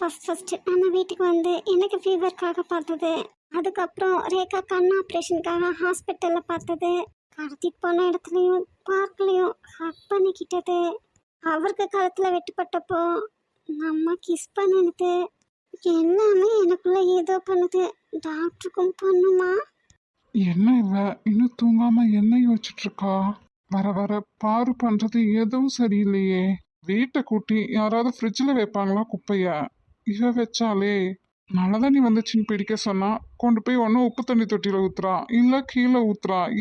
First நம்ம வீட்டுக்கு வந்து எனக்கு ஃபீவருக்காக பார்த்தது. அதுக்கப்புறம் ரேகா கண் ஆப்ரேஷனுக்காக ஹாஸ்பிட்டலில் பார்த்தது. கடத்திட்டு போன இடத்துலையும் பார்க்லையும் ஹக் பண்ணிக்கிட்டது. அவருக்கு கழுத்தில் வெட்டுப்பட்டப்போ நம்ம கிஸ் பண்ணினது. எல்லாமே எனக்குள்ள ஏதோ பண்ணுது. டாக்டருக்கும் பண்ணுமா? என்ன இவ இன்னும் தூங்காம என்ன யோசிச்சுட்டு இருக்கா? வர வர பாரு பண்றது எதுவும் சரியில்லையே. வீட்டை கூட்டி யாராவது ஃப்ரிட்ஜில் வைப்பாங்களா குப்பைய? இவ வச்சாலே நல்ல தண்ணி வந்துச்சுன்னு பிடிக்க சொன்னா கொண்டு போய் ஒன்னும் உப்பு தண்ணி தொட்டியில ஊத்துறா, இல்ல கீழே ஊத்துறா.